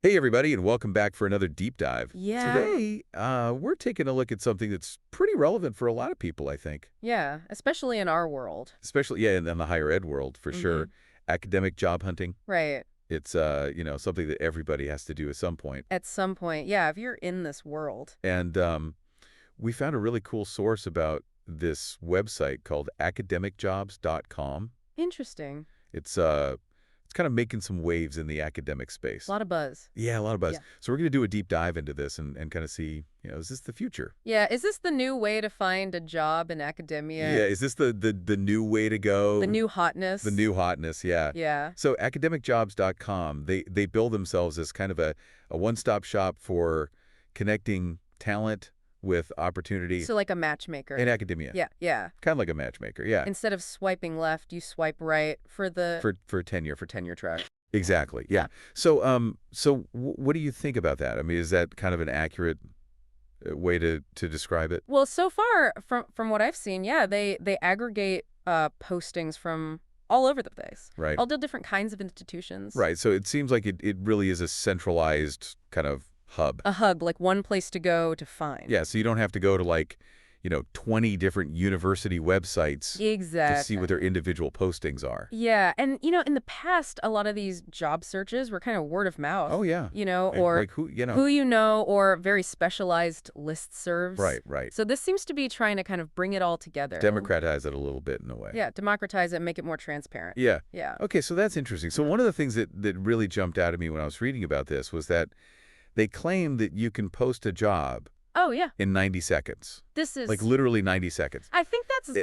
Hey, everybody, and welcome back for another deep dive. Yeah. Today, we're taking a look at something that's pretty relevant for a lot of people, I think. Yeah, especially in our world. Especially, yeah, in the higher ed world, for Hmm. sure. Academic job hunting. Right. It's, something that everybody has to do at some point. At some point, yeah, if you're in this world. And we found a really cool source about this website called academicjobs.com. Interesting. It's kind of making some waves in the academic A space. lot of buzz. Yeah, a lot of buzz. Yeah. So we're going to do a deep dive into this and kind of see, is this the future? Yeah, is this the new way to find a job in Yeah, academia? is this the new way to go? The new hotness? The new hotness, yeah. Yeah. So academicjobs.com, they build themselves as kind of a one-stop shop for connecting talent with opportunity So like a matchmaker. in academia. Yeah, yeah. Kind of like a matchmaker, yeah. Instead of swiping left, you swipe right for the For tenure. tenure track. Exactly, yeah. So what do you think about that? I mean, is that kind of an accurate way to describe it? Well, so far from what I've seen, yeah, they aggregate postings from all over the place. Right. All the different kinds of institutions. Right. So it seems like it really is a centralized kind of hub. A hub, like one place to go to find. Yeah, so you don't have to go to 20 different university websites to Exactly. see what their individual postings are. Yeah, and in the past, a lot of these job searches were kind of word of mouth. Oh, yeah. Or Like who you know, or very specialized listservs. Right, right. So this seems to be trying to kind of bring it all together. Democratize it a little bit in a way. Yeah, democratize it, make it more transparent. Yeah. Yeah. Okay, so that's interesting. So one of the things that really jumped out at me when I was reading about this was that they claim that you can post a job Oh, yeah. in 90 seconds. This is Like literally 90 seconds I think that's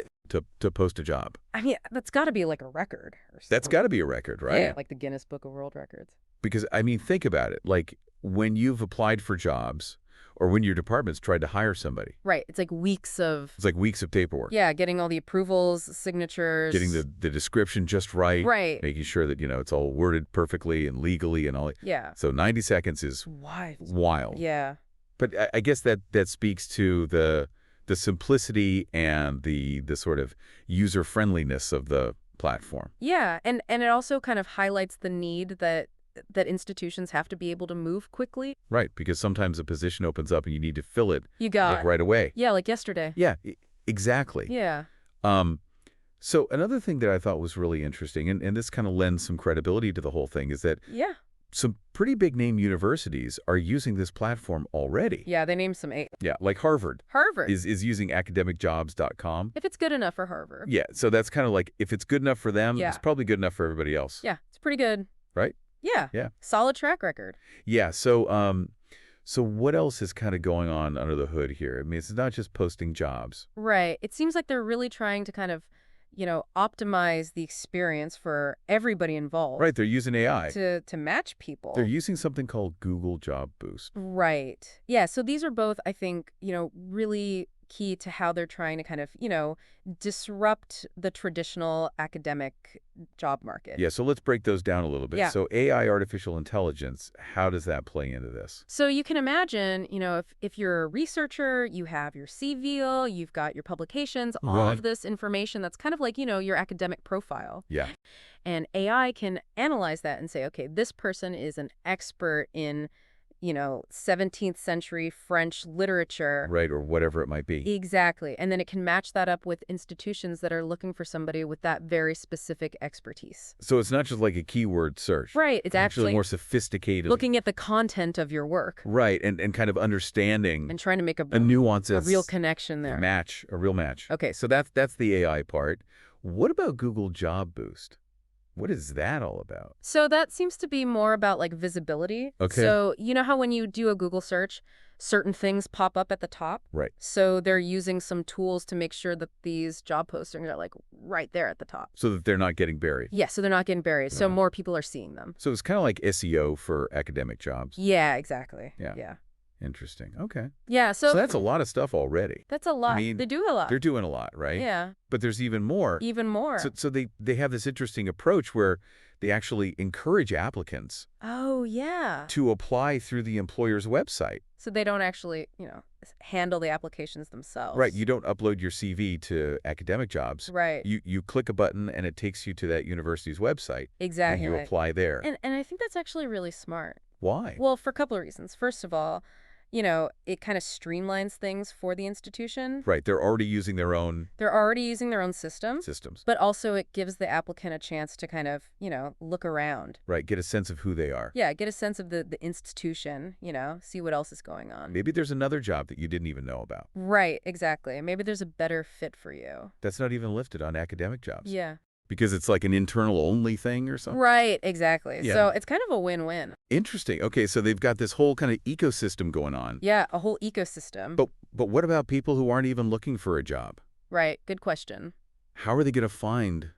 to post a job. I mean, that's got to be like a record or something. That's got to be a record, right? Yeah, like the Guinness Book of World Records. Because, I mean, think about it. Like, when you've applied for jobs or when your department's tried to hire somebody, Right. It's like weeks of it's like weeks of paperwork. yeah, getting all the approvals, signatures. Getting the description just right. Right. Making sure that, it's all worded perfectly and legally and all. Yeah. So 90 seconds is Why? wild. Yeah. But I guess that speaks to the simplicity and the sort of user-friendliness of the platform. Yeah, and it also kind of highlights the need that institutions have to be able to move quickly. Right, because sometimes a position opens up and you need to fill it You got right away. Yeah, like yesterday. Yeah, exactly. Yeah. So another thing that I thought was really interesting, and this kind of lends some credibility to the whole thing, is that Yeah. some pretty big-name universities are using this platform already. Yeah, they named some Yeah, like Harvard Harvard. is using academicjobs.com. If it's good enough for Harvard. Yeah, so that's kind of like, if it's good enough for them, Yeah. it's probably good enough for everybody else. Yeah, it's pretty good. Right? Yeah. Yeah. Solid track record. Yeah, so what else is kind of going on under the hood here? I mean, it's not just posting jobs. Right. It seems like they're really trying to kind of, optimize the experience for everybody involved. Right, they're using AI. To match people. They're using something called Google Job Boost. Right. Yeah, so these are both, I think, really key to how they're trying to kind of, disrupt the traditional academic job market. Yeah, so let's break those down a little bit. Yeah. So AI, artificial intelligence, how does that play into this? So you can imagine, if you're a researcher, you have your CV, you've got your publications, all Right. of this information that's kind of like, your academic profile. Yeah. And AI can analyze that and say, okay, this person is an expert in, 17th century French literature. Right, or whatever it might be. Exactly. And then it can match that up with institutions that are looking for somebody with that very specific expertise. So it's not just like a keyword search. Right. It's actually more sophisticated. looking at the content of your work. Right, and kind of understanding And trying to make a nuance, a real connection there. a real match. Okay. So that's the AI part. What about Google Job Boost? What is that all about? So that seems to be more about like visibility. Okay. So you know how when you do a Google search, certain things pop up at the top? Right. So they're using some tools to make sure that these job postings are like right there at the top. So that they're not getting buried. Yeah, so they're not getting buried. So more people are seeing them. So it's kind of like SEO for academic jobs. Yeah, exactly. Yeah. Yeah. Interesting. Okay. Yeah, So that's a lot of stuff already. that's a lot. I mean, they do a lot. They're doing a lot, right? Yeah, But there's even more. even more. So they have this interesting approach where they actually encourage applicants Oh, yeah. to apply through the employer's website. So they don't actually, handle the applications themselves. Right. You don't upload your CV to academic jobs. Right. You click a button and it takes you to that university's website. Exactly. And you apply there. And I think that's actually really smart Why? Well, for a couple of reasons. First of all, it kind of streamlines things for the institution. Right, they're already using their own They're already using their own system, systems. but also it gives the applicant a chance to kind of, look around. Right, get a sense of who they are. Yeah, get a sense of the institution, see what else is going on. Maybe there's another job that you didn't even know about. Right, exactly. Maybe there's a better fit for you. That's not even listed on academic jobs. Yeah. Because it's like an internal-only thing or something? Right, exactly. Yeah. So it's kind of a win-win. Interesting. Okay, so they've got this whole kind of ecosystem going on. Yeah, a whole ecosystem. But what about people who aren't even looking for a job? Right, good question. How are they going to find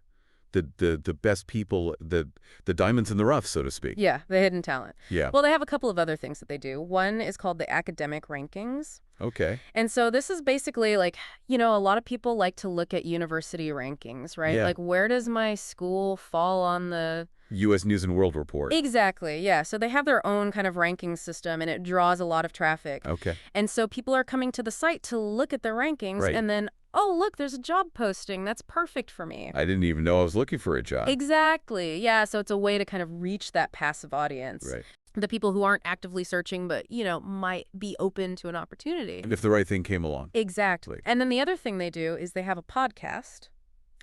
the best people, the diamonds in the rough, so to speak? Yeah, the hidden talent. Yeah. Well, they have a couple of other things that they do. One is called the academic rankings. Okay. And so this is basically like, a lot of people like to look at university rankings, right? Yeah. Like, where does my school fall on the... U.S. News and World Report. Exactly, yeah. So they have their own kind of ranking system, and it draws a lot of traffic. Okay. And so people are coming to the site to look at their rankings, Right. and then, oh, look, there's a job posting. That's perfect for me. I didn't even know I was looking for a job. Exactly, yeah. So it's a way to kind of reach that passive audience. Right. The people who aren't actively searching, but, might be open to an opportunity. If the right thing came along. Exactly. And then the other thing they do is they have a podcast.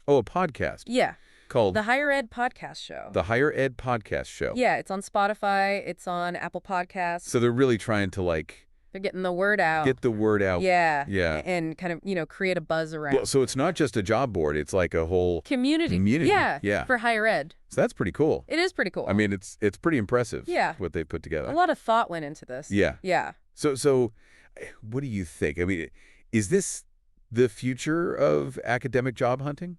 Oh, a podcast. Yeah. Called The Higher Ed Podcast Show. The Higher Ed Podcast Show. Yeah, it's on Spotify. It's on Apple Podcasts. So they're really trying to, like, They're getting the word out. get the word out. Yeah. Yeah. And kind of, create a buzz around. Well, so it's not just a job board. It's like a whole Community. community. Yeah. Yeah. For higher ed. So that's pretty cool. It is pretty cool. I mean, it's pretty impressive. Yeah. What they put together. a lot of thought went into this. Yeah. Yeah. So what do you think? I mean, is this the future of academic job hunting?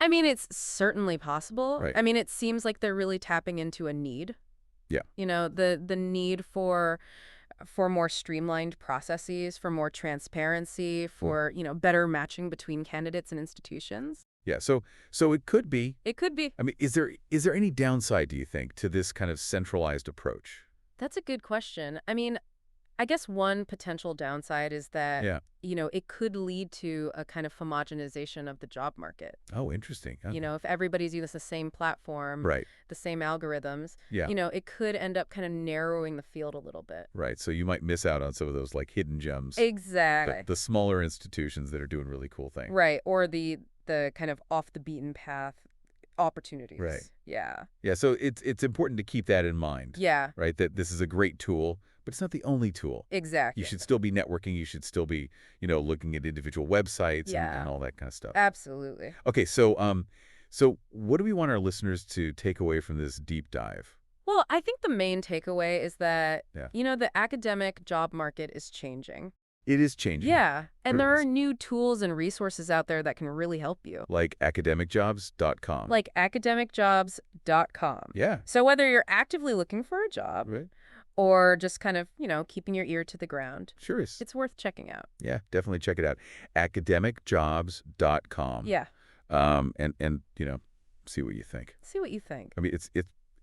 I mean, it's certainly possible. Right. I mean, it seems like they're really tapping into a need. Yeah. The need for more streamlined processes, for more transparency, for, better matching between candidates and institutions. Yeah. So it could be. It could be. I mean, is there any downside, do you think, to this kind of centralized approach? That's a good question. I mean, I guess one potential downside is that, Yeah. It could lead to a kind of homogenization of the job market. Oh, interesting. Okay. If everybody's using the same platform, Right. the same algorithms, Yeah. it could end up kind of narrowing the field a little bit. Right. So you might miss out on some of those like hidden gems. Exactly. The smaller institutions that are doing really cool things. Right. Or the kind of off the beaten path opportunities. Right. Yeah. Yeah. So it's important to keep that in mind. Yeah. Right. That this is a great tool, but it's not the only tool. Exactly. You should still be networking. You should still be, looking at individual websites Yeah. and all that kind of stuff. Absolutely. Okay. So what do we want our listeners to take away from this deep dive? Well, I think the main takeaway is that, Yeah. The academic job market is changing. It is changing. Yeah. And there Sure are is. new tools and resources out there that can really help you. Like academicjobs.com. Like academicjobs.com. Yeah. So whether you're actively looking for a job Right. or just kind of, keeping your ear to the ground, Sure is. it's worth checking out. Yeah, definitely check it out. Academicjobs.com. Yeah. And see what you think. See what you think. I mean,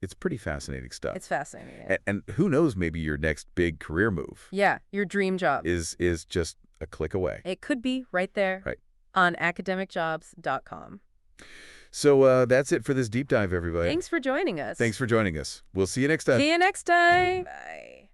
it's pretty fascinating stuff. It's fascinating. And who knows, maybe your next big career move Yeah, your dream job. is just a click away. It could be right there Right. on academicjobs.com. So that's it for this deep dive, everybody. Thanks for joining us. Thanks for joining us. We'll see you next time. See you next time. Bye.